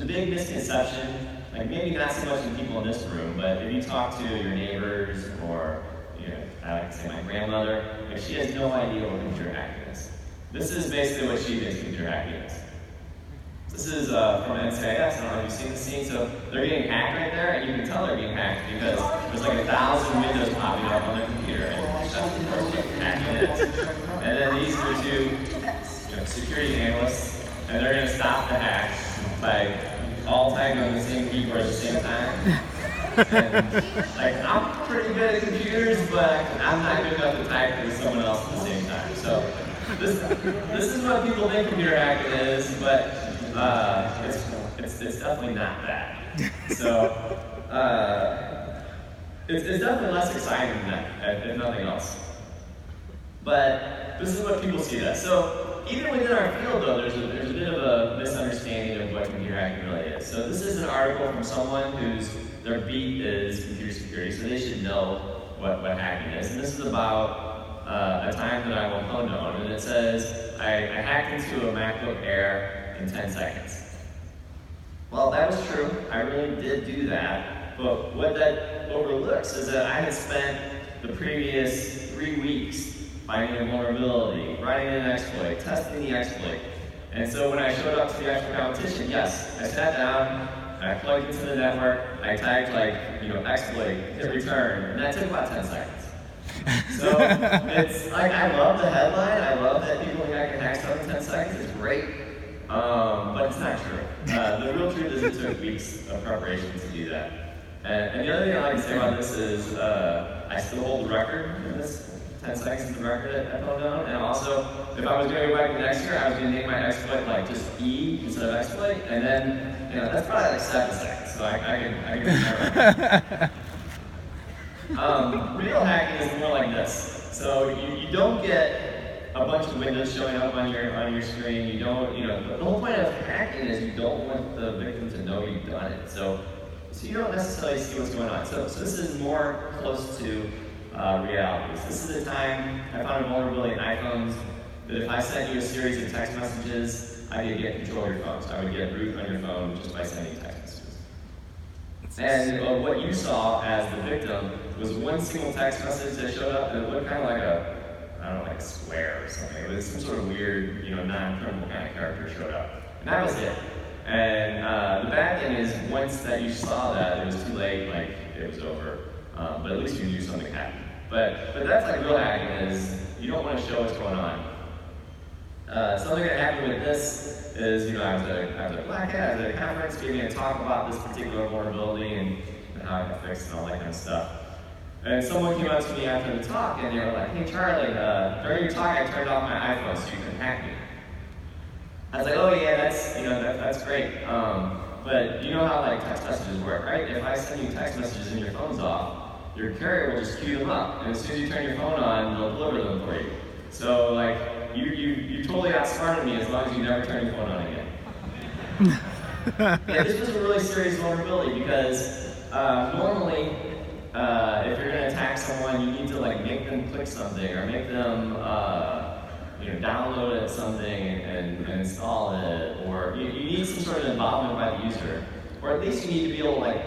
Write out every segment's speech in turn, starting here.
there's a big misconception, like maybe not so much in people in this room, but if you talk to your neighbors or, I like to say my grandmother, like she has no idea what computer hacking is. This is basically what she thinks computer hacking is. This is from NCIS, I don't know if you've seen the scene, so they're getting hacked right there, and you can tell they're getting hacked because there's like 1,000 windows popping up on their computer, and that's what hacking is. And then these are two security analysts, and they're going to stop the hack by all typing on the same keyboard at the same time. And, like, I'm pretty good at computers, but I'm not good enough to type with someone else at the same time. So this is what people think computer hacking is, but it's definitely not that. So it's definitely less exciting than that, if nothing else. But this is what people see that. So even within our field, though, there's a bit of a misunderstanding of what computer hacking really is. So this is an article from someone whose their beat is computer security, so they should know what hacking is. And this is about a time that I will condone, and it says, I hacked into a MacBook Air in 10 seconds. Well, that was true. I really did do that. But what that overlooks is that I had spent the previous 3 weeks finding a vulnerability, writing an exploit, testing the exploit. And so when I showed up to the actual competition, yes, I sat down, I plugged into the network, I typed exploit, hit return, and that took about 10 seconds. So it's like, I love the headline, I love that people think I can hack stuff in 10 seconds, it's great, but it's not true. The real truth is it took weeks of preparation to do that. And the other thing I like to say about this is I still hold the record in this. 10 seconds is the record at Down. And also, if I was going to go back the next year, I was going to name my exploit like just E instead of exploit, and then that's probably like 7 seconds. So I can remember. Real hacking is more like this. So you don't get a bunch of windows showing up on your screen. You don't, the whole point of hacking is you don't want the victim to know you've done it. So you don't necessarily see what's going on. So this is more close to realities. This is the time I found a vulnerability in iPhones that if I sent you a series of text messages, I could get control of your phone. So I would get root on your phone just by sending text messages. And what you saw as the victim was one single text message that showed up, and it looked kind of like like a square or something. It was some sort of weird, non-criminal kind of character showed up. And that was it. And the bad thing is, once that you saw that, it was too late, like it was over. But at least you knew something happened. But that's like real hacking is, you don't want to show what's going on. Something that happened with this is, I was at a Black Hat, I was at a conference giving a talk about this particular vulnerability and how it got fixed and all that kind of stuff. And someone came up to me after the talk and they were like, "Hey Charlie, during your talk I turned off my iPhone so you couldn't hack me." I was like, "Oh yeah, that's great. But you know how like text messages work, right? If I send you text messages and your phone's off, your carrier will just queue them up, and as soon as you turn your phone on, they'll deliver them for you. So like, you totally outsmarted me as long as you never turn your phone on again." Yeah, this was a really serious vulnerability because normally, if you're going to attack someone, you need to like make them click something or make them download something and install it, or you need some sort of involvement by the user, or at least you need to be able to like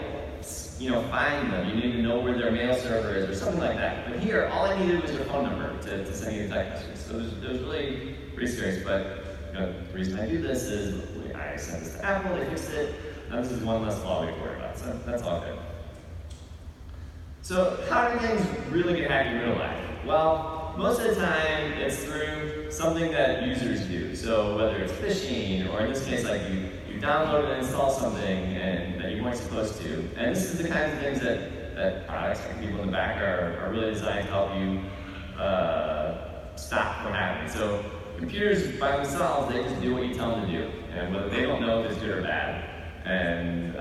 find them. You need to know where their mail server is or something like that. But here, all I needed was their phone number to send you a text message. So it was really pretty serious. But the reason I do this is I sent this to Apple, they fixed it. Now this is one less law we have to worry about. So that's all good. So how do things really get hacked in real life? Well, most of the time it's through something that users do. So whether it's phishing, or in this case, like you download and install something that you weren't supposed to. And this is the kinds of things that products and people in the back are really designed to help you stop from happening. So computers by themselves, they just do what you tell them to do. And whether they don't know if it's good or bad. And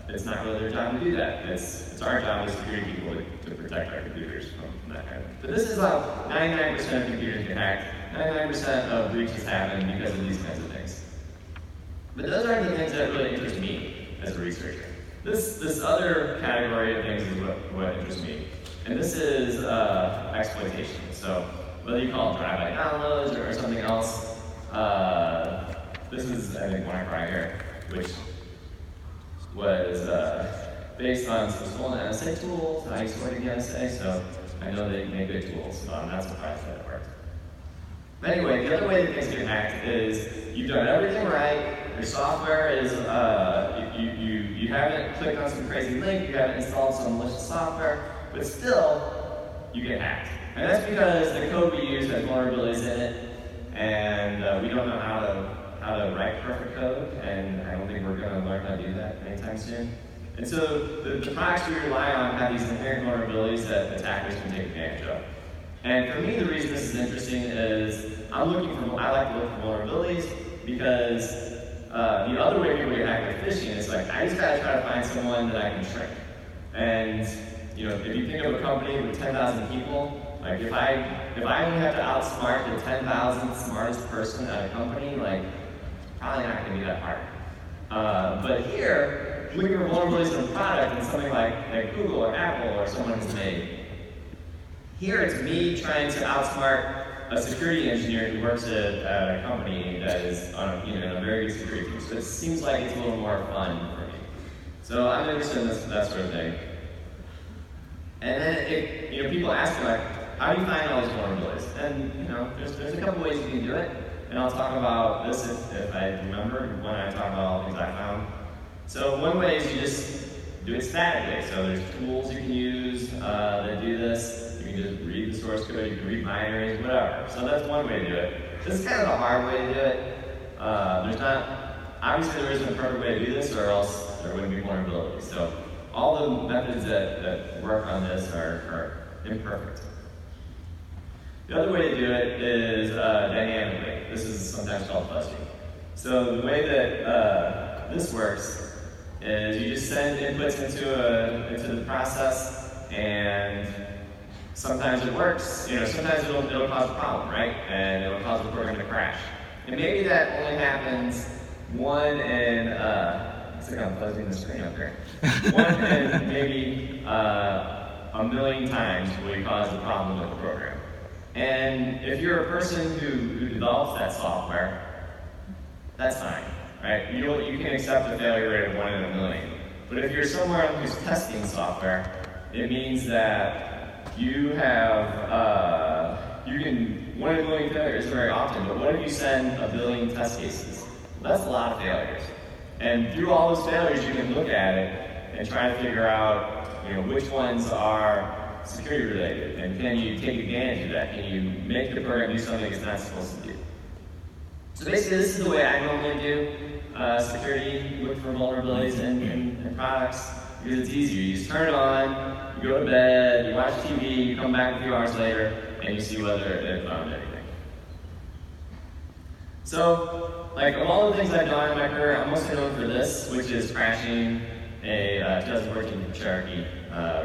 it's not really their job to do that. It's our job as security people to protect our computers from that kind of thing. But this is how 99% of computers get hacked. 99% of breaches happen because of these kinds of things. But those aren't the things that really interest me as a researcher. This other category of things is what interests me. And this is exploitation. So whether you call it drive-by downloads or something else, this is, I think, WannaCry here. which was based on some stolen NSA tools. I used to work at the NSA, so I know they make good tools, so I'm not surprised that it worked. But anyway, the other way that things get hacked is you've done everything right, your software is, you haven't clicked on some crazy link, you haven't installed some malicious software, but still, you get hacked. And that's because the code we use has vulnerabilities in it, and we don't know how to write perfect code, and I don't think we're going to learn how to do that anytime soon. And so the products we rely on have these inherent vulnerabilities that attackers can take advantage of. And for me, the reason this is interesting is I like to look for vulnerabilities because the other way people get hacked with phishing is like, I just gotta try to find someone that I can trick. And you know, if you think of a company with 10,000 people, like if I only have to outsmart the 10,000th smartest person at a company, like probably not gonna be that hard. But here, looking for vulnerabilities in a product and something like Google or Apple or someone has made. Here it's me trying to outsmart a security engineer who works at a company that is on a very good security team. So it seems like it's a little more fun for me. So I'm interested in that sort of thing. And then people ask me like, how do you find all these vulnerabilities? And there's a couple ways you can do it. And I'll talk about this if I remember when I talk about all the things I found. So one way is you just do it statically. So there's tools you can use that do this. You can just read the source code, you can read binaries, whatever. So that's one way to do it. This is kind of a hard way to do it. Obviously there isn't a perfect way to do this or else there wouldn't be vulnerabilities. So all the methods that work on this are imperfect. The other way to do it is dynamically. This is sometimes called fuzzing. So the way that this works is you just send inputs into the process, and sometimes it works. Sometimes it'll cause a problem, right? And it'll cause the program to crash. And maybe that only happens one in looks like I'm fuzzing the screen up here. One in maybe a million times will you cause a problem with the program. And if you're a person who develops that software, that's fine, right? You can accept a failure rate of 1 in a million. But if you're someone who's testing software, it means that you have, 1 in a million failures very often, but what if you send 1 billion test cases? Well, that's a lot of failures. And through all those failures, you can look at it and try to figure out, which ones are security related, and can you take advantage of that? Can you make the program do something it's not supposed to do? So basically, this is the way I normally do security, look for vulnerabilities in products, because it's easier. You just turn it on, you go to bed, you watch TV, you come back a few hours later, and you see whether it found anything. So, of all the things I've done in my career, I'm mostly known for this, which is crashing a 2014 Cherokee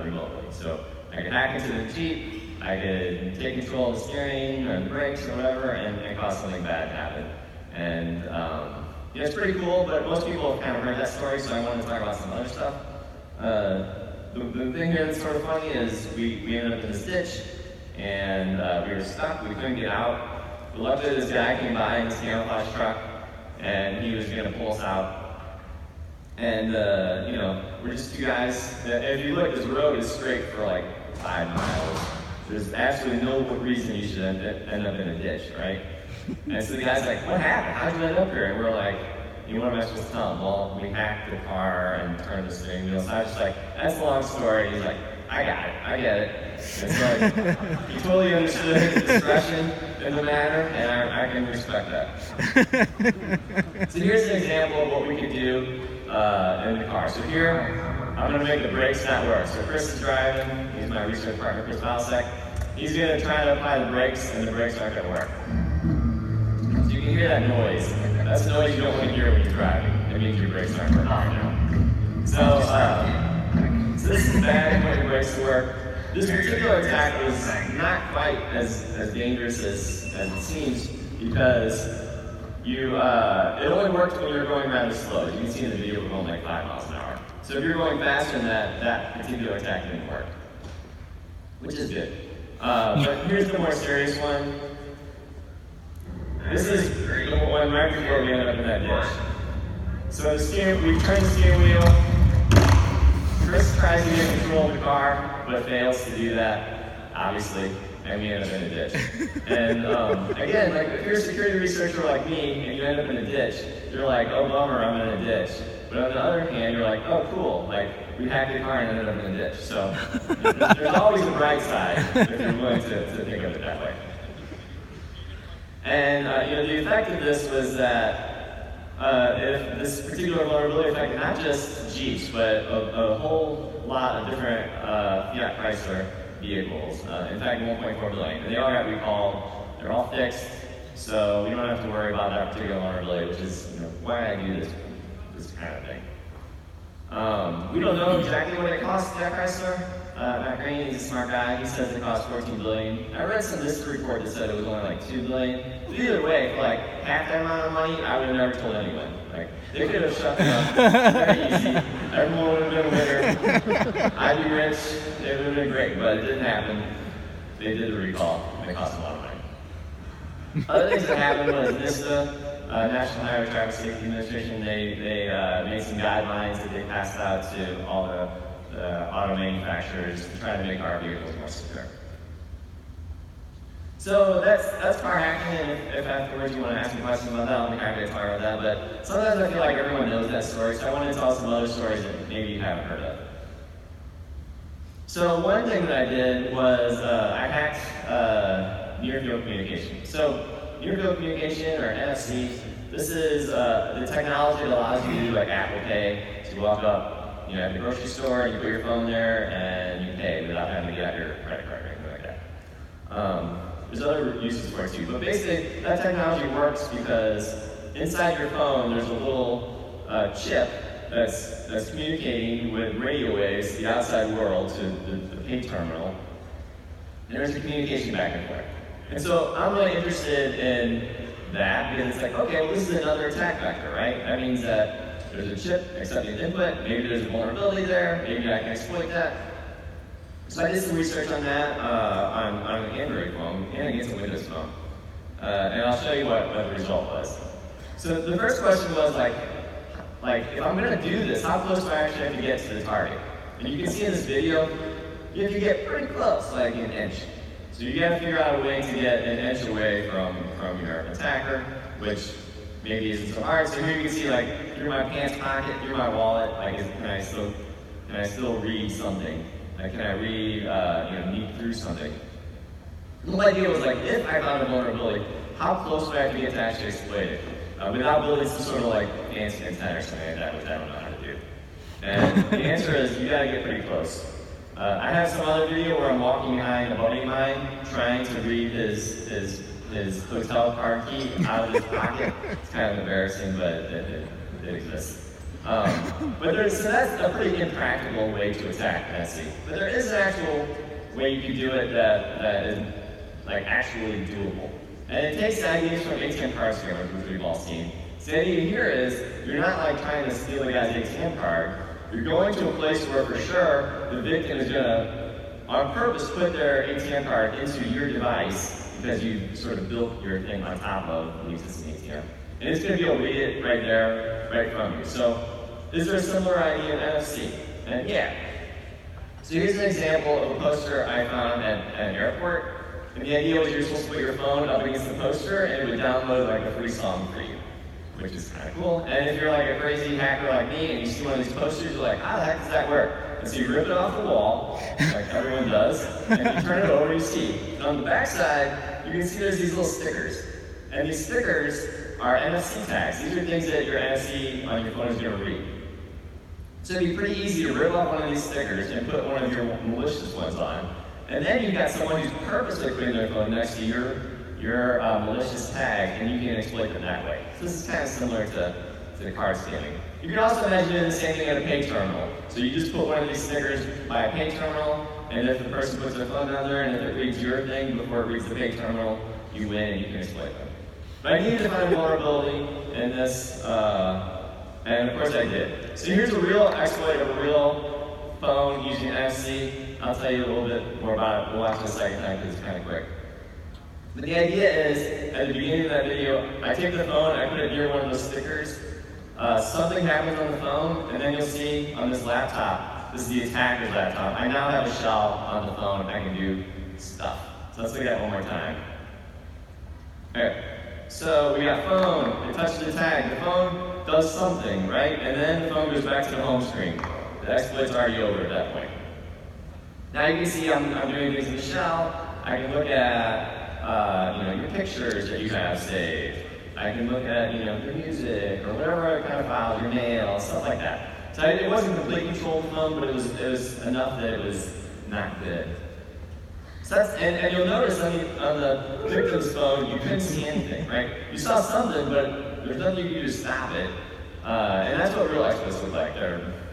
remotely. So I could hack into the Jeep, I could take control of the steering or the brakes or whatever, and cause something bad to happen. And it's pretty cool, but most people have kind of heard that story, so I wanted to talk about some other stuff. The thing here that's sort of funny is we ended up in this ditch, and we were stuck, we couldn't get out. But luckily this guy came by in his camouflage truck, and he was going to pull us out. And, we're just two guys. If you look, this road is straight for like 5 miles. There's absolutely no reason you should end up in a ditch, right? And so the guy's like, what happened? How'd you end up here? And we're like, what am I supposed to tell him? Well, we hacked the car and turned the steering wheel. So I was just like, that's a long story. He's like, I got it, I get it. And so like, he totally understood the discretion in the matter, and I can respect that. So here's an example of what we could do in the car. So here, I'm going to make the brakes not work. So Chris is driving. He's my research partner, Chris Valsek. He's going to try to apply the brakes, and the brakes aren't going to work. So you can hear that noise. That's the noise you don't want to hear when you're driving. It means your brakes aren't working. So this is bad. You want your brakes to work. This particular attack was not quite as dangerous as it seems, because it only worked when you were going rather slow. You can see in the video we're going like 5 miles an hour. So if you're going faster than that particular attack didn't work, which is good. But here's the more serious one. This is the one right before we ended up in that ditch. So we turn the steering wheel. Chris tries to get control of the car, but fails to do that, obviously, and we end up in a ditch. And again, like if you're a security researcher like me and you end up in a ditch, you're like, oh bummer, I'm in a ditch. But on the other hand, you're like, oh cool, like we hacked the car and ended up in a ditch. So there's always a bright side if you're willing to think of it that way. And the effect of this was that if this particular vulnerability affected not just Jeeps, but a whole lot of different Fiat Chrysler vehicles. In fact, 1.4 billion. And they all got recalled. They're all fixed, so we don't have to worry about that particular vulnerability, which is why I do this kind of thing. We don't know exactly what it costs Fiat Chrysler. Matt Green, he's a smart guy. He says it costs $14 billion. I read some mystery report that said it was only like $2 billion. But either way, for like half that amount of money, I would have never told anyone. Like they could have shut me up very easy. Everyone would have been a winner. I'd be rich. It would have been great, but it didn't happen. They did the recall. And it cost a lot of money. Other things that happened was NISTA, National Highway Traffic Safety Administration. They made some guidelines that they passed out to all the auto manufacturers to try to make our vehicles more secure. So that's car hacking, and if afterwards you want to ask me questions about that, I'll be happy to talk about that. But sometimes I feel like everyone knows that story, so I want to tell some other stories that maybe you haven't heard of. So one thing that I did was I hacked near-field communication. So near-field communication, or NFC, this is the technology that allows you to do like Apple Pay. So you walk up at the grocery store, and you put your phone there, and you pay without having to get out your credit card or anything like that. There's other uses for it too, but basically that technology works because inside your phone there's a little chip that's communicating with radio waves to the outside world, to the pay terminal, and there's a communication back and forth. And so I'm really interested in that because it's like, okay, well, this is another attack vector, right? That means that there's a chip accepting input, maybe there's a vulnerability there, maybe I can exploit that. So I did some research on that on an Android phone and against a Windows phone. And I'll show you what the result was. So the first question was like if I'm gonna do this, how close do I actually have to get to the target? And you can see in this video, you have to get pretty close, like an inch. So you gotta figure out a way to get an inch away from your attacker, which maybe isn't so hard. So here you can see like through my pants pocket, through my wallet, like can I still read something? Like can I read neat through something? The whole idea was like if I found a vulnerability, how close do I have to get to actually exploit it? Without building some sort of like fancy antenna or something like that, which I don't know how to do. And the answer is you gotta get pretty close. I have some other video where I'm walking behind a buddy of mine trying to read his hotel card key out of his pocket. It's kind of embarrassing, but it exists. So that's a pretty impractical way to attack NFC. But there is an actual way you can do it that is like actually doable. And it takes ideas from ATM card scammers, which we've all seen. So the idea here is you're not like trying to steal a guy's ATM card. You're going to a place where for sure the victim is gonna, on purpose, put their ATM card into your device because you sort of built your thing on top of the existing ATM. And it's gonna be able to read it right there, right from you. So is there a similar idea in NFC? And yeah. So here's an example of a poster I found at an airport. And the idea was you're supposed to put your phone up against the poster and it would download like a free song for you, which is kind of cool. And if you're like a crazy hacker like me and you see one of these posters, you're like, how the heck does that work? And so you rip it off the wall, like everyone does, and you turn it over, you see. And on the back side, you can see there's these little stickers. And these stickers are NFC tags. These are things that your NFC on your phone is going to read. So it'd be pretty easy to rip off one of these stickers and put one of your malicious ones on. And then you've got someone who's purposely putting their phone next to your malicious tag, and you can exploit them that way. So this is kind of similar to card scamming. You can also imagine doing the same thing at a pay terminal. So you just put one of these stickers by a pay terminal, and if the person puts their phone down there, and if it reads your thing before it reads the pay terminal, you win and you can exploit them. But I needed to find a vulnerability in this, and of course I did. So here's a real exploit of a real phone using NFC. I'll tell you a little bit more about it. We'll watch it a second time because it's kind of quick. But the idea is, at the beginning of that video, I take the phone, I put it near one of those stickers, something happens on the phone, and then you'll see on this laptop, this is the attacker's laptop. I now have a shell on the phone. I can do stuff. So let's look at that one more time. Okay. So we got phone, it touches the tag, the phone does something, right? And then the phone goes back to the home screen. The exploit's already over at that point. Now you can see I'm doing things in the shell. I can look at your pictures that you have saved. I can look at your music or whatever kind of files, your mail, stuff like that. So it wasn't complete control of the phone, but it was enough that it was not good. So and you'll notice on the victim's phone, you couldn't see anything, right? You saw something, but there's nothing you could do to stop it. And that's what real exploits look like.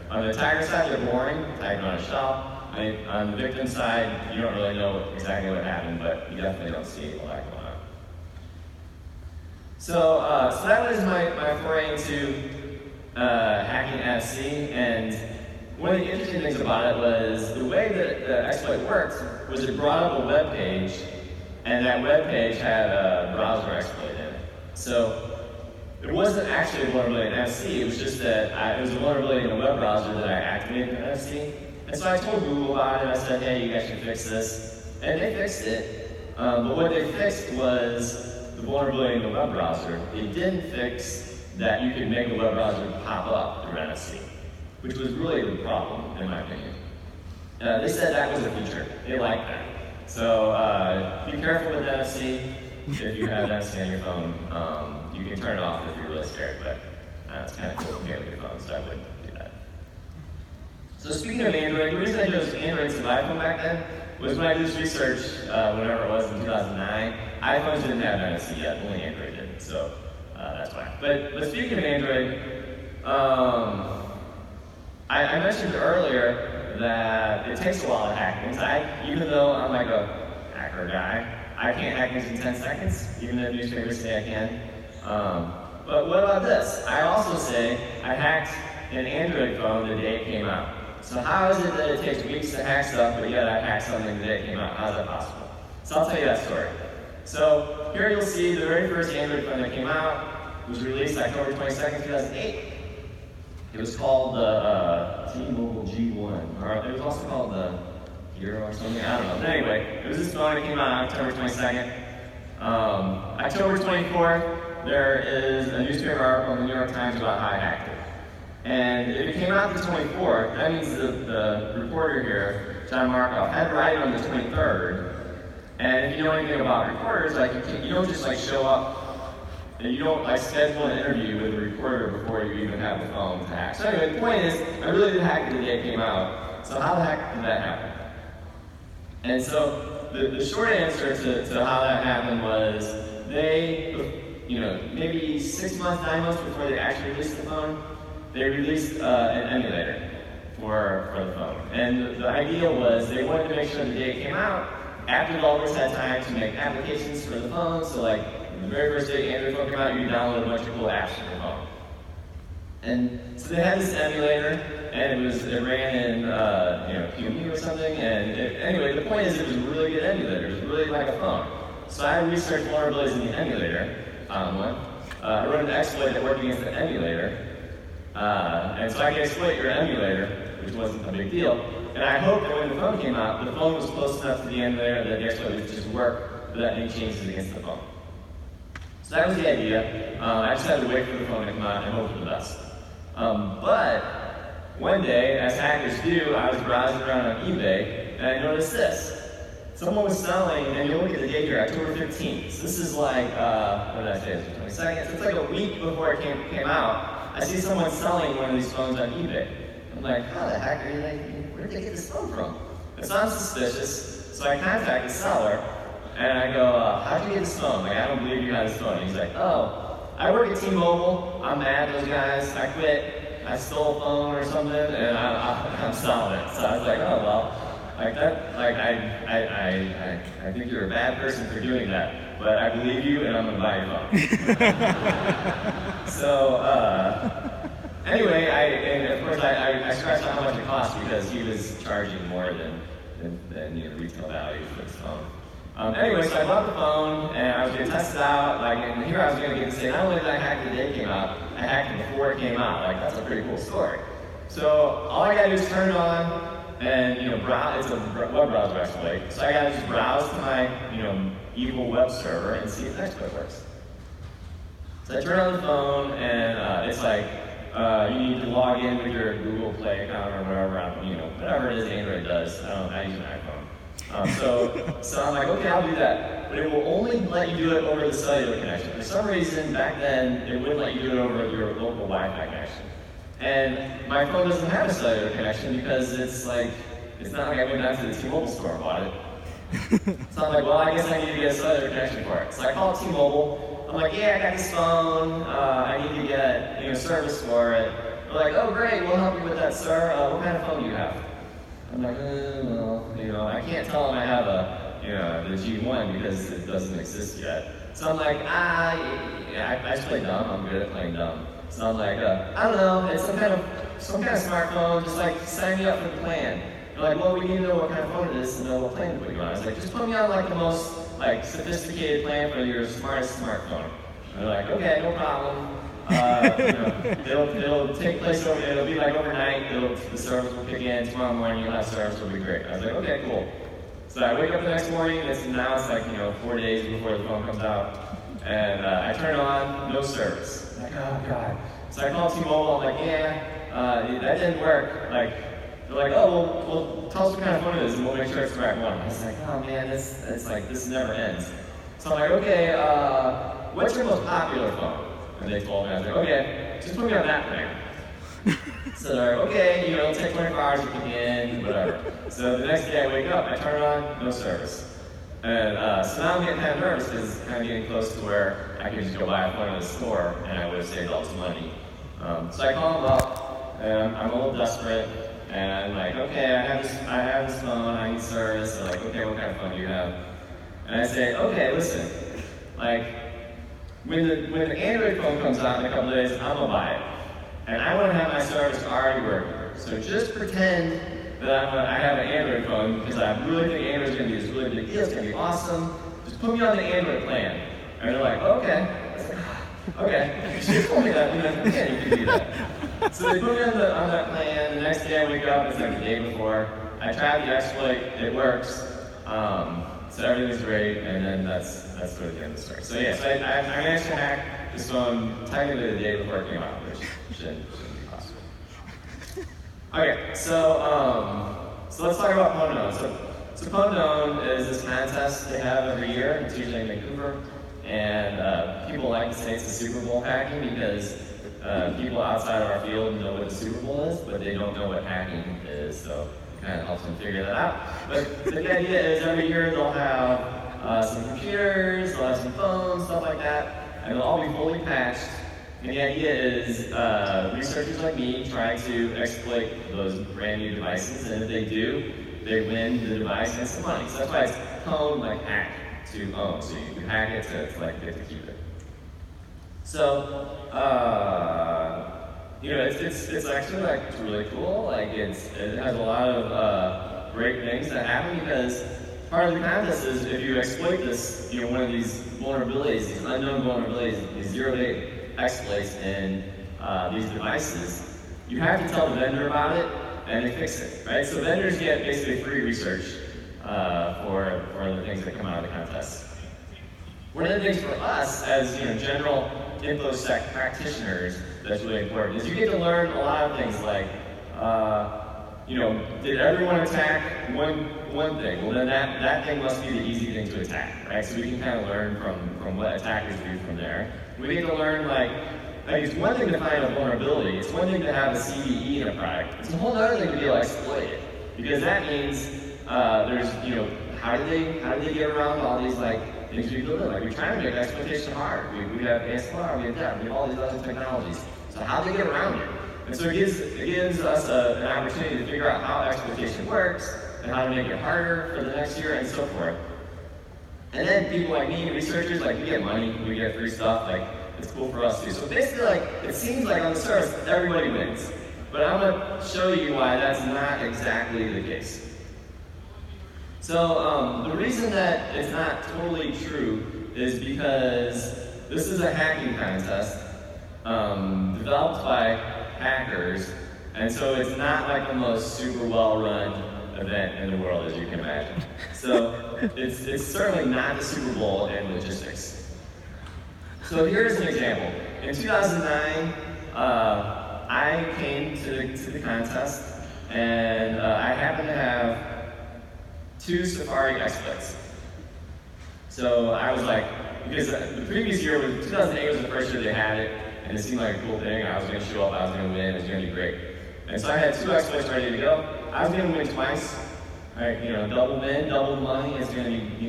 On the attacker side, they're boring, tagged on a shell. On the victim side, you don't really know exactly what happened, but you definitely don't see a lot going on. So that was my foray into hacking FC, and one of the interesting things about it was the way that the exploit worked was it brought up a web page, and that web page had a browser exploit in it. So it wasn't actually a vulnerability in FC, it was just that it was a vulnerability in a web browser that I activated in FC. And so I told Google about it, I said, hey, you guys should fix this. And they fixed it, but what they fixed was the vulnerability in the web browser. They didn't fix that you could make the web browser pop up through NFC, which was really the problem, in my opinion. They said that was a feature. They liked that. So be careful with NFC. If you have NFC on your phone, you can turn it off if you're really scared, but it's kind of cool to with your phone, so I wouldn't do that. So speaking of Android, the reason I chose Android to iPhone back then was when I did this research, whenever it was in 2009, iPhones didn't have NFC yet, only Android did, so that's why. But speaking of Android, I mentioned earlier that it takes a while to hack things. Even though I'm like a hacker guy, I can't hack things in 10 seconds, even though newspapers say I can. But what about this? I also say I hacked an Android phone the day it came out. So how is it that it takes weeks to hack stuff, but yet I hacked something the day it came out? How is that possible? So I'll tell you that story. So here you'll see the very first Android phone that came out was released October 22nd, 2008. It was called the T-Mobile G1, or it was also called the Hero or something, I don't know. But anyway, it was this phone that came out October 22nd. October 24th, there is a newspaper article in the New York Times about how I hacked it. And if it came out the 24th, that means the reporter here, John Markoff, had to write it on the 23rd. And if you know anything about reporters, like you don't just like show up and you don't like schedule an interview with a reporter before you even have the phone to hack. So anyway, the point is, I really did hack it the day it came out. So how the heck did that happen? And so the short answer to how that happened was they, maybe 6 months, 9 months before they actually released the phone, they released an emulator for the phone. And the idea was they wanted to make sure the day it came out, after developers had time to make applications for the phone, so like the very first day Android phone came out, you download a bunch of cool apps for your phone. And so they had this emulator, and it ran in QEMU or something, and anyway, the point is it was a really good emulator. It was really like a phone. So I researched vulnerabilities in the emulator, found one. I wrote an exploit that worked against the emulator, and so I could exploit your emulator, which wasn't a big deal. And I hoped that when the phone came out, the phone was close enough to the emulator that the exploit would just work without any changes against the phone. So that was the idea. I just had to wait for the phone to come out and hope for the best. But one day, as hackers do, I was browsing around on eBay, and I noticed this. Someone was selling, and you'll look at the date here, October 15th. So this is like, what did I say, it was the 22nd? So it's like a week before it came out. I see someone selling one of these phones on eBay. I'm like, how the heck where did they get this phone from? It sounds suspicious, so I contact the seller, and I go, how'd you get this phone? Like, I don't believe you had this phone. And he's like, oh, I work at T-Mobile. I'm mad at those guys. I quit. I stole a phone or something, and I'm selling it. So I was like, oh, well, like that, like I think you're a bad person for doing that, but I believe you, and I'm gonna buy your phone. So, anyway, and of course I scratched out how much it cost because he was charging more than retail value for this phone. Anyway, so I bought the phone and I was gonna test it out, and here I was gonna get to say, not only did I hack the day it came out, I hacked it before it came out. Like, that's a pretty cool story. So all I gotta do is turn it on, and browse. It's a web browser exploit. So I gotta just browse to my evil web server and see if the exploit works. So I turn on the phone, and it's like you need to log in with your Google Play account or whatever. Whatever it is Android does. I use an iPhone. So I'm like, okay, I'll do that. But it will only let you do it over the cellular connection. For some reason, back then, it wouldn't let you do it over your local Wi-Fi connection. And my phone doesn't have a cellular connection because it's not like I went down to the T-Mobile store and bought it. So I'm like, well, I guess I need to get a cellular connection for it. So I call T-Mobile. I'm like, yeah, I got this phone. I need to get service for it. They're like, oh, great, we'll help you with that, sir. What kind of phone do you have? I'm like, well, I can't tell them I have the G1 because it doesn't exist yet. So I'm like, I just play dumb. I'm good at playing dumb. So I'm like, I don't know, it's some kind of smartphone, just sign me up for the plan. They're like, well, we need to know what kind of phone it is to know what plan to put you on. I was like, just put me on the most sophisticated plan for your smartest smartphone. And they're like, okay, no problem. It'll take place it'll be overnight, the service will kick in, tomorrow morning you'll have service, it'll be great. I was like, okay, cool. So I wake up the next morning, now it's 4 days before the phone comes out, and I turn it on, no service. I'm like, oh god. So I call T-Mobile, I'm like, yeah, that didn't work. They're like, oh, well, tell us what kind of phone it is and we'll make sure it's the right one. I was like, oh man, this never ends. So I'm like, okay, what's your most popular phone? And they told me, I was like, okay, just put me on that plan. So they're like, okay, it'll take 24 hours to kick in, whatever. So the next day I wake up, I turn it on, no service. And so now I'm getting kind of nervous because it's kind of getting close to where I can just go buy a phone at the store and I would have saved all this money. So I call them up, and I'm a little desperate, and I'm like, okay, I have this phone, I need service. They're like, okay, what kind of phone do you have? And I say, okay, listen, when the Android phone comes out in a couple of days, I'm gonna buy it. And I want to have my service already working. So just pretend that I have an Android phone because I really think Android's gonna be this really big deal, it's gonna be awesome. Just put me on the Android plan. And they're like, okay. I was like, okay. She told me that, yeah, you can do that. So they put me on that plan. The next day I wake up, it's the day before. I tried the exploit, it works. So everything's great, and then that's sort of the end of the story. So yeah, so I managed to hack this phone technically the day before it came out, which shouldn't be possible. Okay, so let's talk about Pwnone. So Pwnone is this contest they have every year. It's usually in Vancouver, and people like to say it's the Super Bowl hacking because people outside of our field know what the Super Bowl is, but they don't know what hacking is. So kind of helps them figure that out. But the idea is every year they'll have some computers, they'll have some phones, stuff like that, and they'll all be fully patched. And the idea is researchers like me try to exploit those brand new devices, and if they do, they win the device and some money. So that's why it's Pwn, hack to own. So you hack it to get to keep it. So it's actually it's really cool. It has a lot of great things that happen because part of the contest is if you exploit this, one of these vulnerabilities, these unknown vulnerabilities, these zero-day exploits in these devices, you have to tell the vendor about it and they fix it, right? So vendors get basically free research for the things that come out of the contest. One of the things for us as general InfoSec practitioners that's really important is you get to learn a lot of things like, did everyone attack one thing? Well, then that thing must be the easy thing to attack, right? So we can kind of learn from what attackers do from there. We get to learn it's one thing to find a vulnerability. It's one thing to have a CVE in a product. It's a whole other thing to be able to exploit it because that means there's how do they get around all these things we build in? We're trying to make exploitation hard. We have ASLR, we have that, we have all these other technologies. So how do they get around it? And so it gives us an opportunity to figure out how exploitation works and how to make it harder for the next year and so forth. And then people like me, researchers, we get money, we get free stuff, it's cool for us too. So basically, it seems like on the surface, everybody wins. But I'm gonna show you why that's not exactly the case. So the reason that it's not totally true is because this is a hacking contest, developed by hackers, and so it's not like the most super well-run event in the world, as you can imagine. So it's certainly not the Super Bowl in logistics. So here's an example. In 2009, I came to the contest, and I happened to have 2 Safari exploits. So I was like, because the previous year, 2008 was the first year they had it, and it seemed like a cool thing. I was going to show up, I was going to win, it was going to be great. And so I had 2 exploits ready to go. I was going to win twice. Right, double win, double money. It's going to be,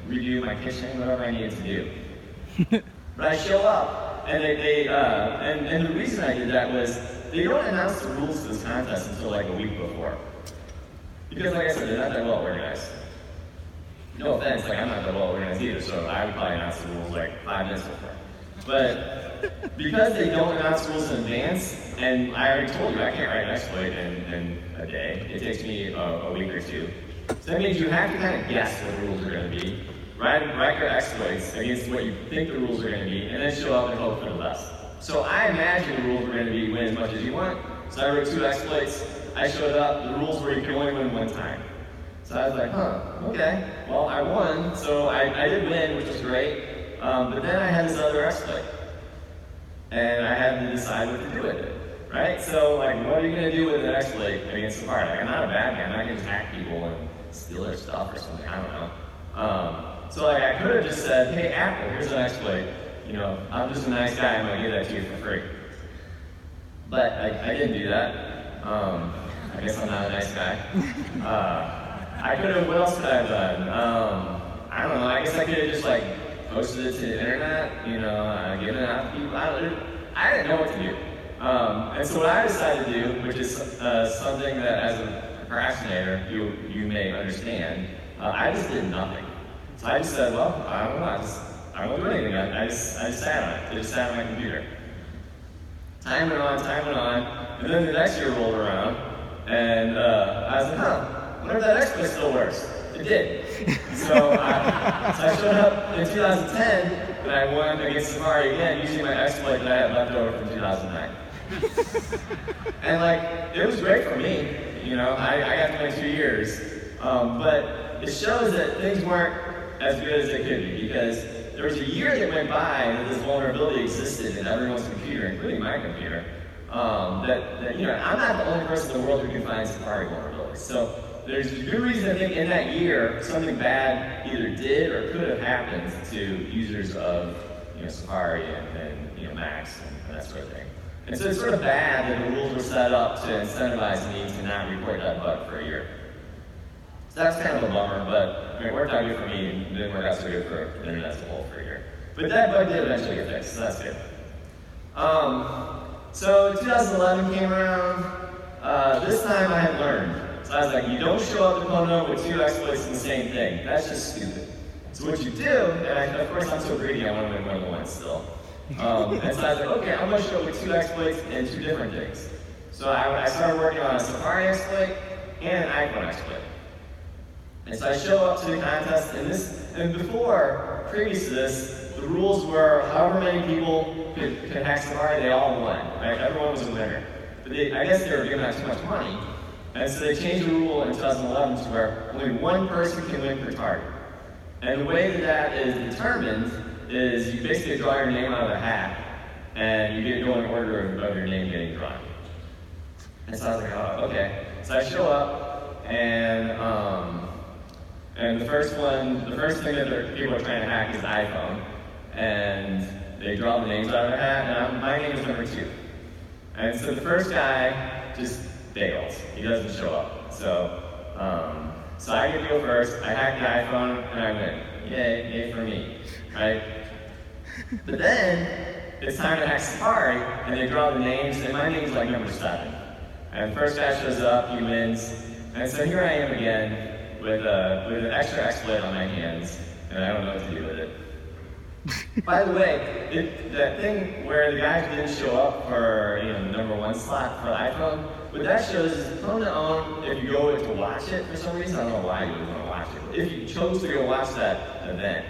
redo my kitchen, whatever I needed to do. But I show up, and and the reason I did that was they don't announce the rules to this contest until like a week before. Because like I said, they're not that well organized. No offense, like I'm not that well organized either, so I would probably announce the rules like 5 minutes before. But because they don't announce rules in advance, and I already told you I can't write an exploit in a day. It takes me a week or 2. So that means you have to kind of guess what the rules are going to be, write your exploits against what you think the rules are going to be, and then show up and hope for the best. So I imagined the rules were going to be win as much as you want. So I wrote 2 exploits. I showed up. The rules were you can only win 1 time. So I was like, okay. Well, I won, so I did win, which was great. But then I had this other exploit, and I had to decide what to do with it, right? So, like, what are you going to do with an exploit against Safari? Like, I'm not a bad guy. I'm not going to hack people and steal their stuff or something. I don't know. So, like, I could have just said, hey, Apple, here's an exploit. I'm just a nice guy. I'm going to give that to you for free. But I didn't do that. I guess I'm not a nice guy. I could have, what else could I have done? I don't know, I guess I could have just like posted it to the internet, given it out to people. I didn't know what to do. And so what I decided to do, which is something that as a procrastinator you may understand, I just did nothing. So I just said, well, I don't know, I won't do anything. I just sat on it. I just sat on my computer. Time went on, and then the next year rolled around, and I was like, I wonder if that exploit still works. It did. So I showed up in 2010, and I won against Safari again using my exploit that I had left over from 2009. And like, it was great for me. I got to win 2 years. But it shows that things weren't as good as they could be, because there was a year that went by that this vulnerability existed in everyone's computer, including my computer. I'm not the only person in the world who can find Safari vulnerabilities. So there's a good reason to think in that year something bad either did or could have happened to users of Safari and Macs and that sort of thing. And so it's sort of bad that the rules were set up to incentivize me to not report that bug for a year. So that's kind of a bummer, but it worked out good for me and didn't work out so good for the internet as a whole for a year. But that bug did eventually get fixed, so that's good. So 2011 came around. This time I had learned. So I was like, you don't show up to Pono with 2 exploits in the same thing. That's just stupid. So what you do, and of course I'm so greedy, I want to win 1 to 1 still. And so I was like, okay, I'm going to show up with 2 exploits and 2 different things. So I started working on a Safari exploit and an iPhone exploit. And so I show up to the contest, and previous to this, the rules were however many people could hack Safari, they all won, right? Everyone was a winner. But I guess they were giving out too much money. And so they changed the rule in 2011 to where only 1 person can win per target. And the way that is determined is you basically draw your name out of a hat, and you go in order of your name getting drawn. And so I was like, oh, okay. So I show up, and the first thing that people are trying to hack is the iPhone, and they draw the names out of their hat, and my name is number 2. And so the first guy just fails. He doesn't show up. So I get to go first. I hack the iPhone and I win. Yay for me, right? But then it's time to hack Safari, and they draw the names, and my name's like number 7. And the first guy shows up, he wins, and so here I am again with an extra exploit on my hands, and I don't know what to do with it. By the way, that thing where the guys didn't show up for the number 1 slot for the iPhone, what that shows is Pono own, if you go to watch it for some reason, I don't know why you would want to watch it, but if you chose to go watch that event,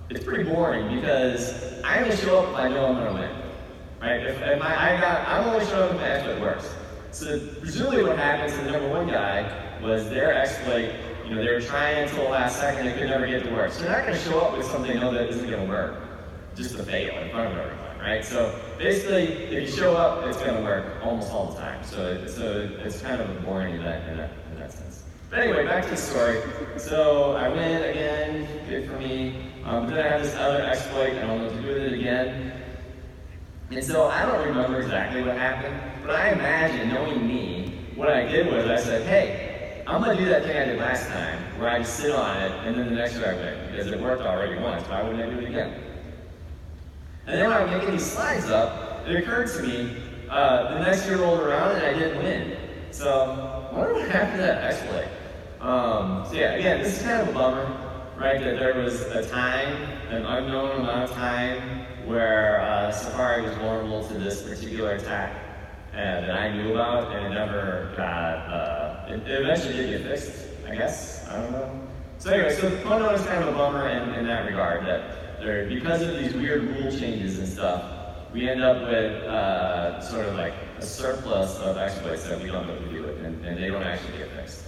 it's pretty boring because I only show up if I know I'm going to win. Right? I'm only showing up if my exploit works. So presumably what happened to the number one guy was their exploit, they were trying until the last second, they could never get to work. So they're not going to show up with something they know that isn't going to work, just to fail in front of everyone, right? So basically, if you show up, it's going to work almost all the time. So it's kind of a boring event in that sense. But anyway, back to the story. So I win again, good for me. But then I have this other exploit, I don't know what to do with it again. And so I don't remember exactly what happened, but I imagine, knowing me, what I did was I said, hey, I'm going to do that thing I did last time, where I just sit on it, and then the next year I win, because it worked already once, why wouldn't I do it again? And then when I was making these slides up, it occurred to me, the next year rolled around and I didn't win. So, I wonder what happened to that exploit. So yeah, again, this is kind of a bummer, right, that there was a time, an unknown amount of time, where Safari was vulnerable to this particular attack that I knew about, and it never got, it eventually did get fixed, I guess, I don't know. So anyway, so the unknown is kind of a bummer in that regard, that because of these weird rule changes and stuff, we end up with sort of like a surplus of exploits that we don't know what to do with, and they don't actually get fixed.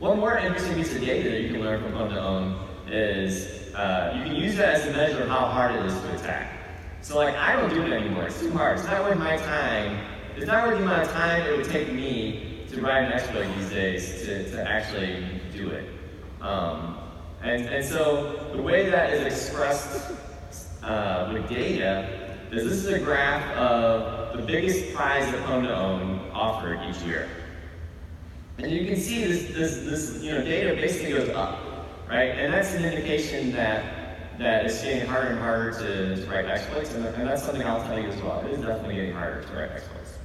One more interesting piece of data that you can learn from Own to Own is you can use that as a measure of how hard it is to attack. So like, I don't do it anymore, it's too hard, it's not worth my time, it's not worth the amount of time it would take me to write an exploit these days to actually do it. And so the way that is expressed with data is this is a graph of the biggest prize that Own to Own offered each year. And you can see this data basically goes up, right? And that's an indication that it's getting harder and harder to write exploits, and that's something I'll tell you as well. It is definitely getting harder to write exploits.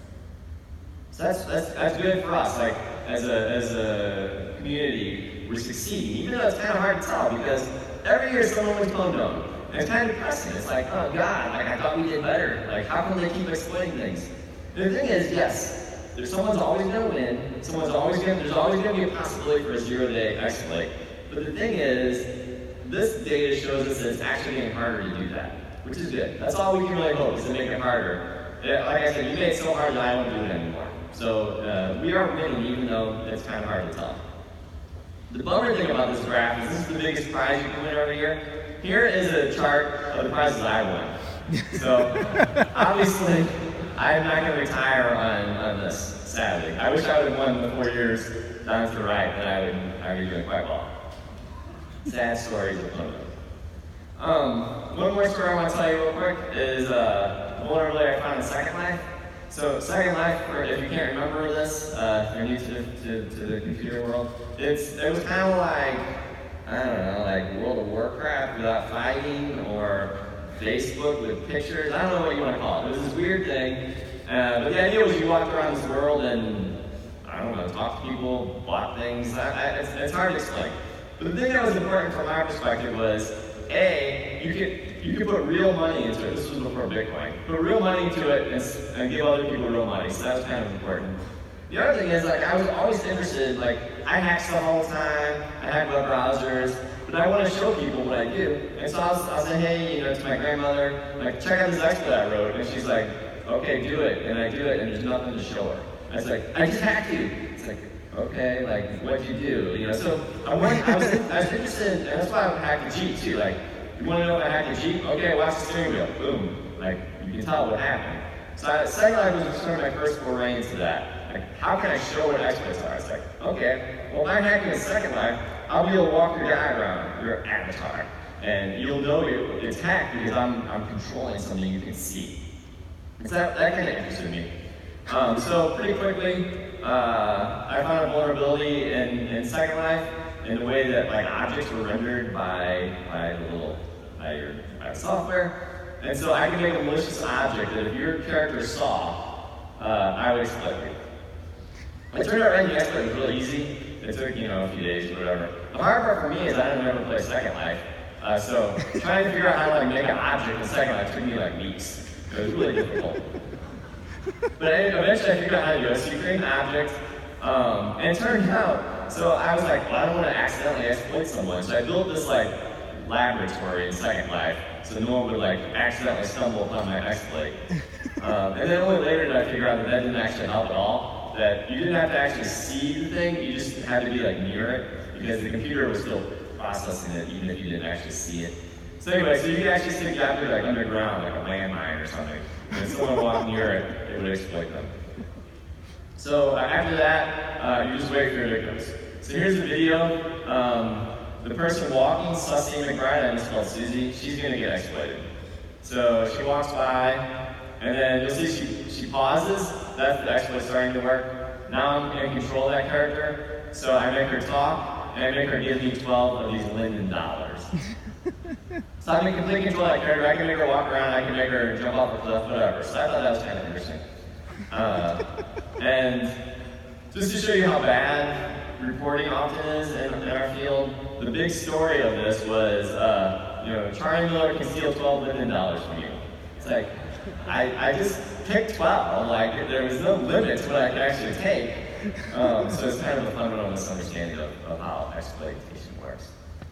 So that's good for us. Like as a community, we're succeeding, even though it's kind of hard to tell because every year someone wins Own to Own. And it's kind of depressing. It's like, oh God, like I thought we did better. Like how come they keep exploiting things? And the thing is, yes. Someone's always going to win. There's always going to be a possibility for a zero-day exploit. But the thing is, this data shows us that it's actually getting harder to do that, which is good. That's all we can really hope, is to make it harder. Like I said, you made it so hard that I won't do it anymore. So we are winning, even though it's kind of hard to tell. The bummer thing about this graph is this is the biggest prize you can win every year. Here is a chart of the prizes I won. So obviously, I'm not going to retire on this, sadly. I wish I would have won the 4 years down to the right, and I would be doing quite well. Sad stories of Own to Own. One more story I want to tell you real quick is a vulnerability I found in Second Life. So Second Life, if you can't remember this, if you're new to the computer world, it was kind of like, I don't know, like World of Warcraft without fighting, or Facebook with pictures. I don't know what you want to call it. It was this weird thing. But the idea was you walked around this world and, I don't know, talked to people, bought things. It's hard to explain. But the thing that was important from our perspective was, A, you could put real money into it. This was before Bitcoin. Put real money into it and give other people real money. So that was kind of important. The other thing is, like, I was always interested, like, I hack stuff all the time. I hack web browsers. But I want to show people what I do. And so I'll say, hey, to my grandmother, like, check out this exploit I wrote. And she's like, okay, do it. And I do it, and there's nothing to show her. I was like, I just hacked you. It's like, okay, like, what'd you do? So I was interested, and that's why I hacked a Jeep too. Like, you want to know if I hacked a Jeep? Okay, watch the steering wheel. Boom. Like, you can tell what happened. So Second Life was sort of my first foray into that. Like, how can I show what exploits are? It's like, okay, well, if I'm hacking a Second Life, I'll be able to walk your guy around, your avatar, and you'll know it's hacked because I'm controlling something you can see. So that kind of interested me. So pretty quickly, I found a vulnerability in Second Life in the way that like objects were rendered by the software, and so I can make a malicious object that if your character saw, I would exploit it. It turned out writing the exploit was really easy. It took, a few days or whatever. The hard part for me is I didn't ever play Second Life. So trying to figure out how to make an object in Second Life took me like weeks. It was really difficult. But eventually I figured out how to do it. So you create an object, and it turned out, so I was like, well, I don't want to accidentally exploit someone. So I built this like laboratory in Second Life, so no one would like accidentally stumble upon my exploit. And then only later did I figure out that that didn't actually help at all. That you didn't have to actually see the thing, you just had to be like near it, because the computer was still processing it even if you didn't actually see it. So anyway, so you could actually stick the object like underground, like a landmine or something. And if someone walked near it, it would exploit them. So after that, you just wait for your victims. So here's the video. The person walking, Sussy McBride, I just called Susie, she's gonna get exploited. So she walks by, and then you'll see she pauses. That's the exploit starting to work. Now I'm gonna control that character. So I make her talk, and I make her give me 12 of these Linden dollars. So I can completely control that character. I can make her walk around, I can make her jump off a cliff, whatever. So I thought that was kind of interesting. And just to show you how bad reporting often is in our field, the big story of this was, Charlie Miller can steal 12 Linden dollars from you. It's like, I just picked 12, like there was no limit to what I could actually take. So it's kind of a fundamental misunderstanding of how exploitation works.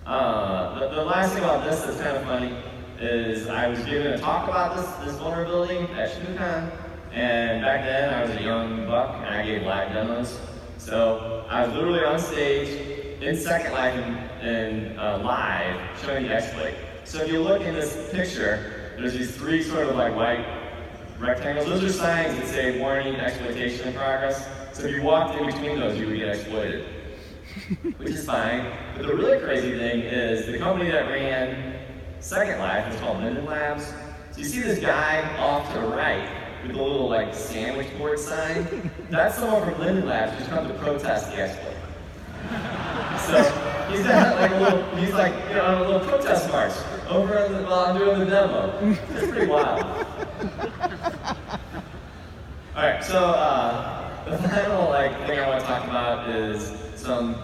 The last thing about this that's kind of funny is I was given a talk about this vulnerability at RedSky Con, and back then I was a young buck and I gave live demos. So I was literally on stage in Second Life and live showing the exploit. So if you look in this picture, there's these three sort of like white rectangles. Those are signs that say warning, exploitation in progress. So if you walked in between those, you would get exploited, which is fine. But the really crazy thing is the company that ran Second Life is called Linden Labs. So you see this guy off to the right with a little like sandwich board sign. That's someone from Linden Labs who's come to protest the exploit. So he's got like on a little protest march over while I'm doing the demo. It's pretty wild. All right, so the final thing I want to talk about is some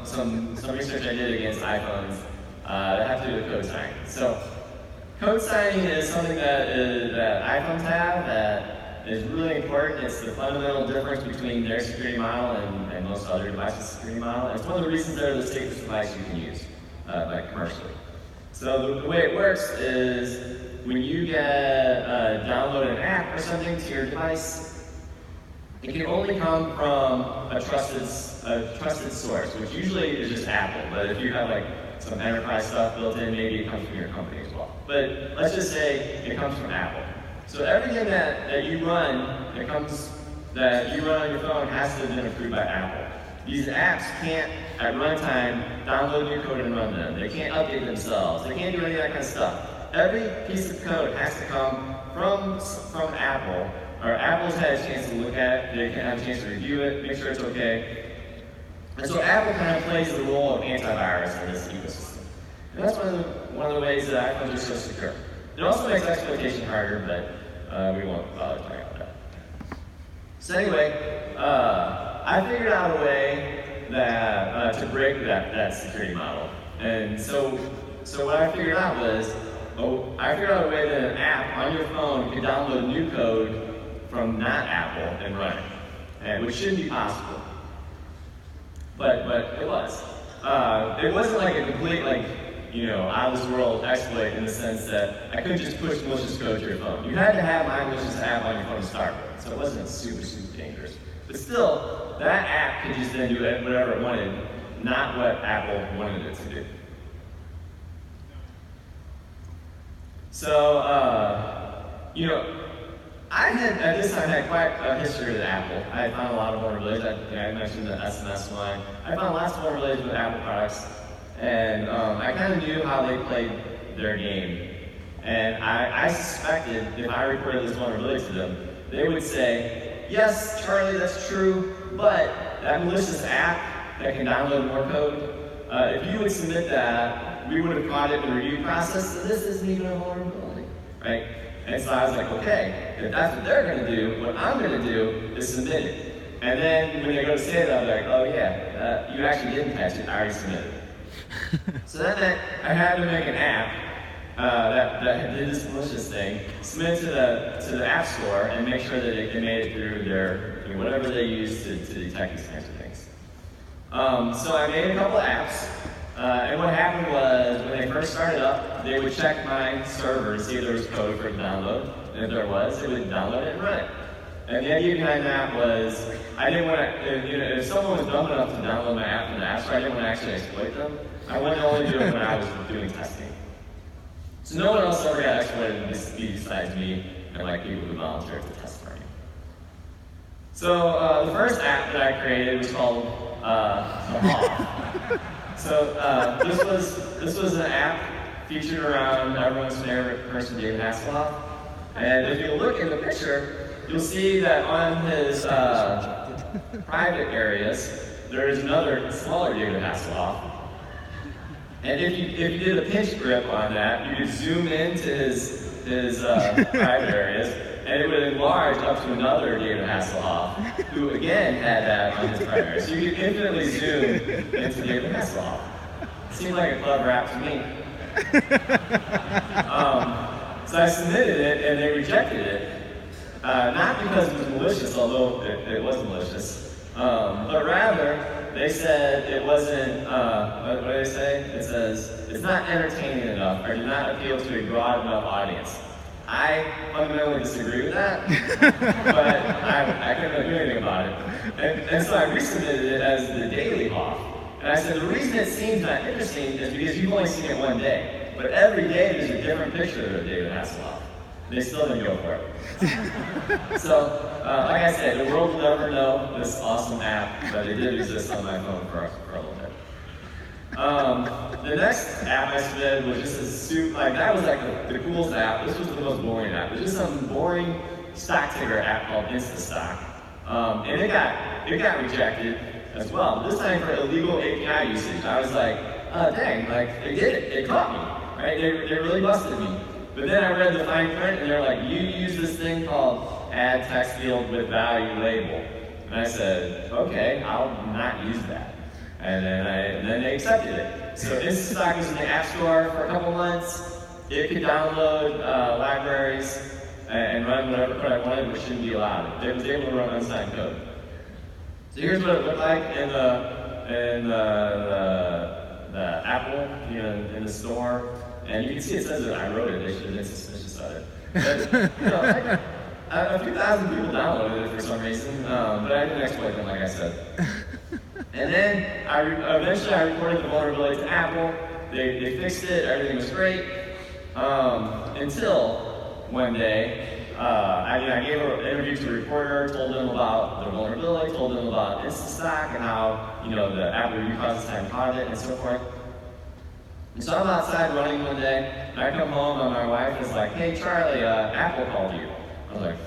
research I did against iPhones that have to do with code signing. So code signing is something that iPhones have that is really important. It's the fundamental difference between their security model and most other devices' security model. And it's one of the reasons they're the safest device you can use, commercially. So the way it works is when you download an app or something to your device, it can only come from a trusted source, which usually is just Apple. But if you have some enterprise stuff built in, maybe it comes from your company as well. But let's just say it comes from Apple. So everything that you run on your phone has to have been approved by Apple. These apps can't, at runtime, download new code and run them. They can't update themselves. They can't do any of that kind of stuff. Every piece of code has to come from Apple, or Apple's had a chance to look at it, they can have a chance to review it, make sure it's okay. And so Apple kind of plays the role of antivirus in this ecosystem. And that's one of the ways that iPhones are so secure. It also makes exploitation harder, but we won't bother talking about that. So anyway, I figured out a way to break that security model. And so what I figured out was, I figured out a way that an app on your phone could download new code from not Apple and run it, and which shouldn't be possible. But it was. It wasn't like a complete out of this world exploit in the sense that I couldn't just push malicious code to your phone. You had to have my malicious app on your phone to start with, so it wasn't super dangerous. But still, that app could just then do whatever it wanted, not what Apple wanted it to do. So, I had, at this time, had quite a history with Apple. I had found a lot of vulnerabilities. I mentioned the SMS one. I found lots of vulnerabilities with Apple products. And I kind of knew how they played their game. And I suspected if I reported this vulnerability to them, they would say, yes, Charlie, that's true, but that malicious app that can download more code, if you would submit that, we would have caught it in the review process, so this isn't even a vulnerability, right? And so I was like, okay, if that's what they're going to do, what I'm going to do is submit it. And then when they go to say that, I'll be like, oh yeah, you actually didn't catch it, I already submitted it. So then I had to make an app that did this malicious thing, submit it to the App Store, and make sure that it made it through their whatever they use to detect these kinds of things. So I made a couple of apps, And what happened was, when they first started up, they would check my server to see if there was code for it to download. And if there was, they would download it and run it. And the idea behind that was, I didn't want to, if someone was dumb enough to download my app from the App Store, I didn't want to actually exploit them. I wanted to only do it when I was doing testing. So no one else ever got exploited besides me and like people who volunteered to test for me. So the first app that I created was called Moth. So this was an app featured around everyone's favorite person, David Hasselhoff. And if you look in the picture, you'll see that on his private areas, there is another smaller David Hasselhoff. And if you did a pinch grip on that, you could zoom into his private areas, and it would enlarge up to another David Hasselhoff, who again had that on his private area. So you could infinitely zoom into David Hasselhoff. Seemed like a clever app to me. So I submitted it, and they rejected it. Not because it was malicious, although it was malicious, but rather, they said it wasn't, what do they say? It says, it's not entertaining enough, or did not appeal to a broad enough audience. I fundamentally disagree with that, but I couldn't really do anything about it. And so I resubmitted it as the Daily Hoff. And I said, the reason it seems not interesting is because you've only seen it one day. But every day there's a different picture of David Hasselhoff. They still didn't go for it. So, like I said, the world will never know this awesome app, but it did exist on my phone for a little bit. The next app I submitted was just a soup, like that was like the coolest app. This was the most boring app. It was just some boring stock ticker app called InstaStock. And it got rejected as well. This time for illegal API usage. I was like, dang, like they did it. They caught me, right? They really busted me. But then I read the fine print, and they're like, you use this thing called add text field with value label. And I said, okay, I'll not use that. And then they accepted it. So InstaStock was in the App Store for a couple months. It could download libraries and run whatever code I wanted, which shouldn't be allowed. It was able to run unsigned code. So here's what it looked like in the Apple, in the store. And you can see it says that I wrote it. They should have been suspicious of it. But, a few thousand people downloaded it for some reason, but I didn't exploit them, like I said. And then eventually I reported the vulnerability to Apple. They fixed it. Everything was great. Until one day, I gave an interview to a reporter, told them about the vulnerability, told them about InstaStock and how the Apple review process hadn't caught it and so forth. And so I'm outside running one day, and I come home and my wife is like, hey Charlie, Apple called you. I was like,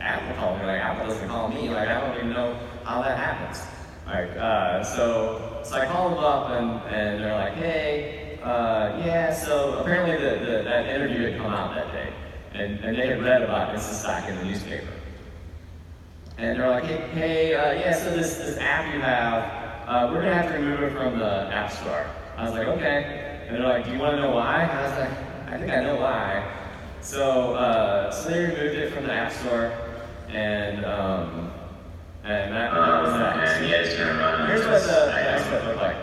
Apple called me? Like, Apple doesn't call me. Like, I don't even know how that happens. Like, so I call them up and they're like, hey, yeah, so apparently that interview had come out that day. And they had read about InstaStock in the newspaper. And they're like, hey, yeah, so this app you have, we're gonna have to remove it from the App Store. I was like, okay. And they're like, do you want to know why? And I was like, I think I know why. So they removed it from the App Store, and that was that. And yeah, it's gonna run. Here's what the exploit looked like.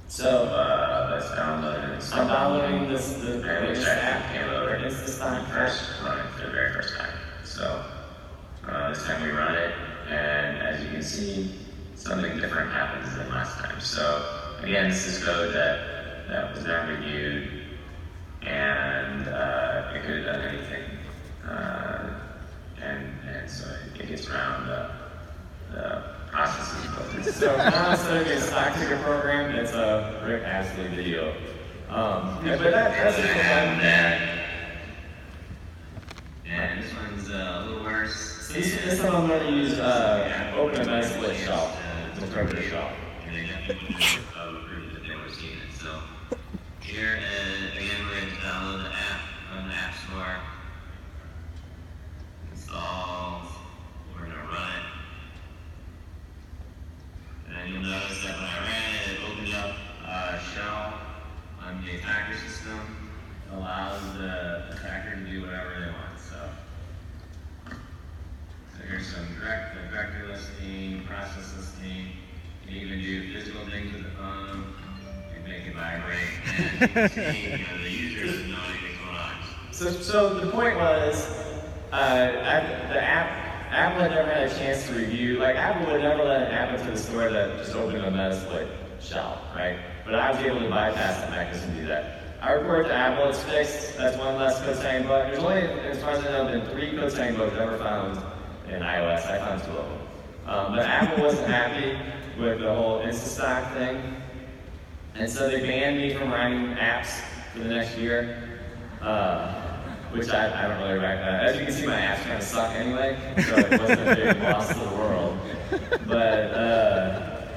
So let's download it. I'm downloading this app payload InstaStock first run it for the very first time. So this time we run it, and as you can see, something different happens than last time. So again, this is code that was not reviewed, and it could have done anything. And so it gets around the processes. So now instead of a stock ticker program, it's a Rick Astley video. But that's it for fun. And this one's a little worse. So this time I'm going to use open a split shell. It's a perfect shell. And they definitely proved that they were seeing it. So here, again, we're going to download the app from the App Store. Installed. We're going to run it. And you'll notice that when I ran it, it opened up a shell on the attacker system. It allows the attacker to do whatever they want. So here's some directory listing, process listing. You can even do physical things with the phone. You can make it vibrate, and you can see, the user doesn't know anything's going on. So the point was, the Apple had never had a chance to review. Like Apple would never let an app into the store that just opened a mess like shelf, right? But I was able to bypass that mechanism and do that. I report to Apple, it's fixed. That's one less code tagging bug. There's only, as far as I know, been 3 code tagging bugs ever found in iOS. I found 2 of them. But Apple wasn't happy with the whole InstaStock thing. And so they banned me from writing apps for the next year, which I don't really write. As you can see, my apps kind of suck anyway, so it wasn't a big loss to the world. But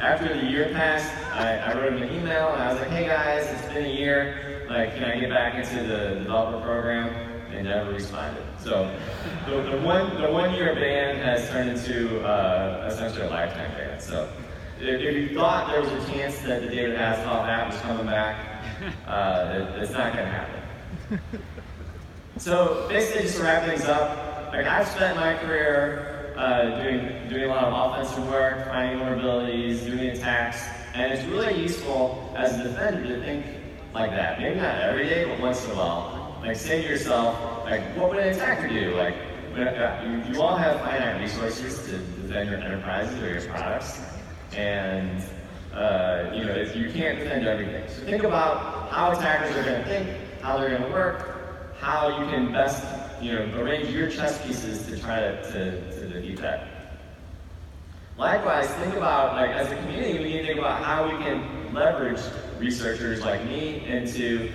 after the year passed, I wrote them an email, and I was like, hey guys, it's been a year. Like, can I get back into the developer program? They never responded. So the 1 year ban has turned into essentially a lifetime ban. So if you thought there was a chance that the David Hasselhoff app was coming back, it's not going to happen. So basically, just to wrap things up, like I've spent my career doing a lot of offensive work, finding vulnerabilities, doing attacks, and it's really useful as a defender to think like that. Maybe not every day, but once in a while. Like say to yourself, like what would an attacker do? Like you all have finite resources to defend your enterprises or your products, and you can't defend everything. So think about how attackers are going to think, how they're going to work, how you can best arrange your chess pieces to try to defeat that. Likewise, think about, like as a community, we need to think about how we can leverage researchers like me into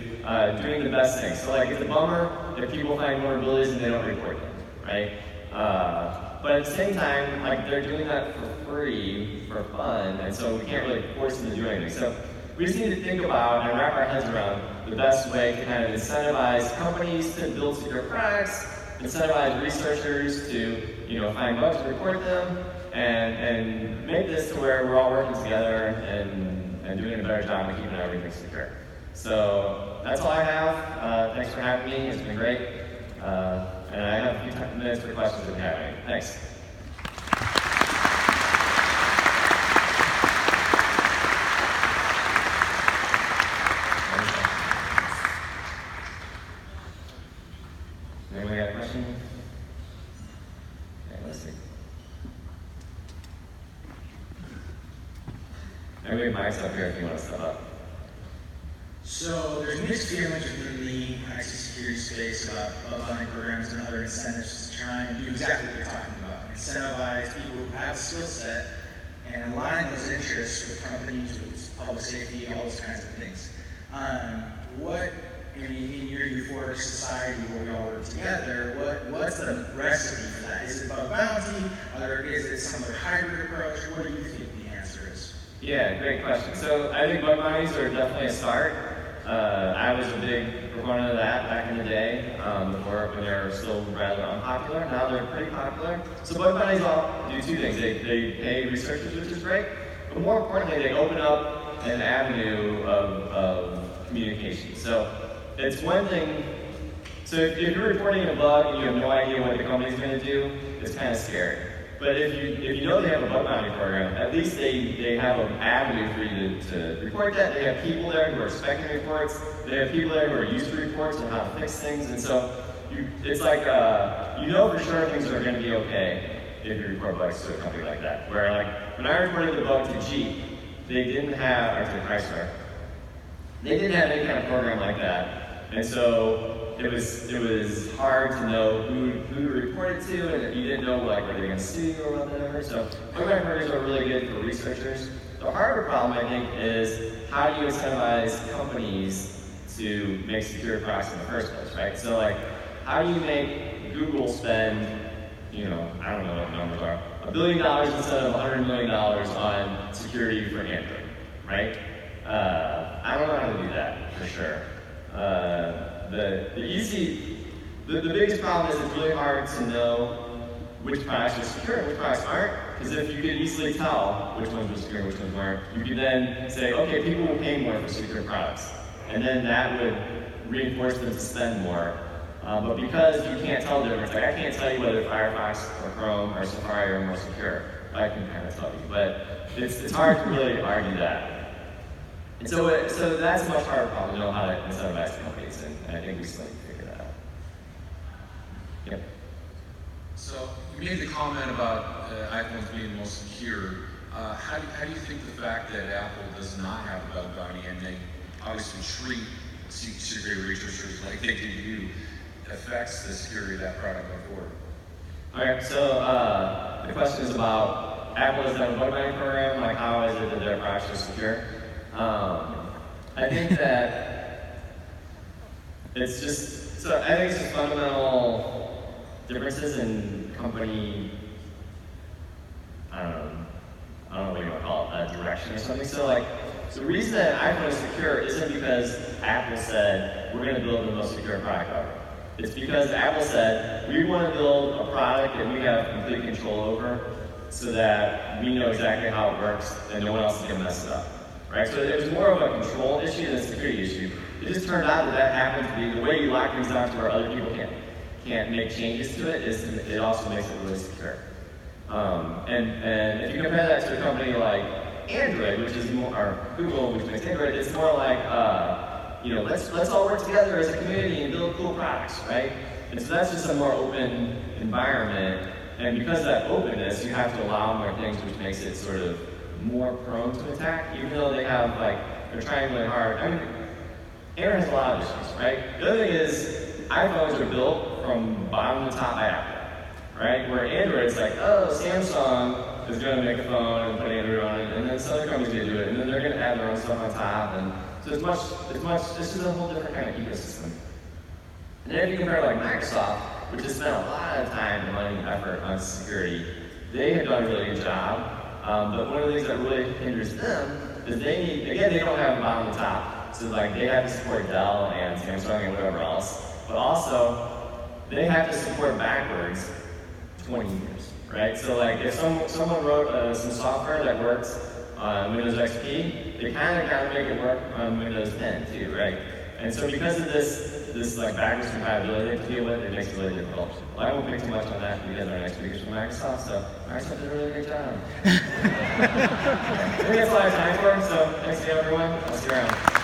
doing the best things. So like it's a bummer if people find vulnerabilities and they don't report them, right? But at the same time, like they're doing that for free, for fun, and so we can't really force them to do anything. So we just need to think about and wrap our heads around the best way to kind of incentivize companies to build secure products, incentivize researchers to find bugs and report them, and make this to where we're all working together and doing a better job of keeping everything secure. So that's all I have. Thanks for having me. It's been great. And I have a few minutes for questions if you have any. Thanks. Anyone got a question? Okay, let's see. Everybody mics up here if you want to step up. So there's mixed feelings within the IT security space about funding programs and other incentives to try and do exactly what you're talking about. Incentivize people who have a skill set and align those interests with companies, with public safety, all those kinds of things. In your euphoric society where we all work together, what's the recipe for that? Is it bug bounty? Or is it some other hybrid approach? What do you think the answer is? Yeah, great question. So I think bug bounties are definitely a start. I was a big proponent of that back in the day, before when they were still rather unpopular. Now they're pretty popular. So bug bounties all do 2 things. They pay researchers, which is great, but more importantly, they open up an avenue of communication. So it's one thing. So if you're reporting a bug and you have no idea what the company's going to do, it's kind of scary. But if you know they have a bug bounty program, at least they have an avenue for you to report that. They have people there who are expecting reports. They have people there who are used to reports and how to fix things. And so it's like, for sure things are going to be okay if you report bugs to a company like that. Where like, when I reported the bug to Jeep, they didn't have, or to Chrysler, they didn't have any kind of program like that. And so it was hard to know who to report it to, and you didn't know like were they going to sue you or whatever. So bug bounty programs are really good for researchers. The harder problem I think is how do you incentivize companies to make secure products in the first place, right? So like how do you make Google spend, I don't know what the numbers are, $1 billion instead of $100 million on security for Android, right? I don't know how to do that for sure. The biggest problem is it's really hard to know which products are secure and which products aren't, because if you could easily tell which ones were secure and which ones weren't, you could then say, okay, people will pay more for secure products, and then that would reinforce them to spend more But because you can't tell the difference, like I can't tell you whether Firefox or Chrome or Safari are more secure. I can kind of tell you, but it's hard to really argue that. And so that's a much harder problem to know how to incentivize companies, and I think we still need to figure that out. Yep. So you made the comment about iPhones being the most secure. How do you think the fact that Apple does not have a bug bounty and they obviously treat security researchers like they do you affects the security of that product going forward? All right, so the question is about Apple doesn't have a bug bounty program. Like, how is it that their products are secure? I think that it's just I think it's just fundamental differences in company. I don't know what you want to call it, direction or something. So like, the reason that iPhone is secure isn't because Apple said we're going to build the most secure product ever. It's because Apple said we want to build a product that we have complete control over, so that we know exactly how it works and no one else can mess it up. Right? So it was more of a control issue than a security issue. It just turned out that happens to be the way you lock things down to where other people can't make changes to it. It also makes it really secure. And if you compare that to a company like Android, which is more, or Google, which makes Android, it's more like let's all work together as a community and build cool products, right? And so that's just a more open environment. And because of that openness, you have to allow more things, which makes it sort of more prone to attack, even though they have, they're trying really hard. I mean, Android has a lot of issues, right? The other thing is, iPhones are built from bottom to top by Apple, right? Where Android is like, oh, Samsung is going to make a phone and put Android on it, and then some other companies are going to do it, and then they're going to add their own stuff on top, and so this is a whole different kind of ecosystem. And then if you compare like Microsoft, which has spent a lot of time and money and effort on security, they have done a really good job. But one of the things that really hinders them is they don't have a bottom to top. So like they have to support Dell and Samsung and whatever else. But also, they have to support backwards 20 years, right? So like if someone wrote some software that works on Windows XP, they kind of got to make it work on Windows 10 too, right? And so because of this like backwards compatibility to deal with, it makes it really difficult. Well, I won't pick too much on that because our next speaker's from Microsoft, so Microsoft did a really good job. I think that's all I have time for, so thanks to everyone. I'll see you around.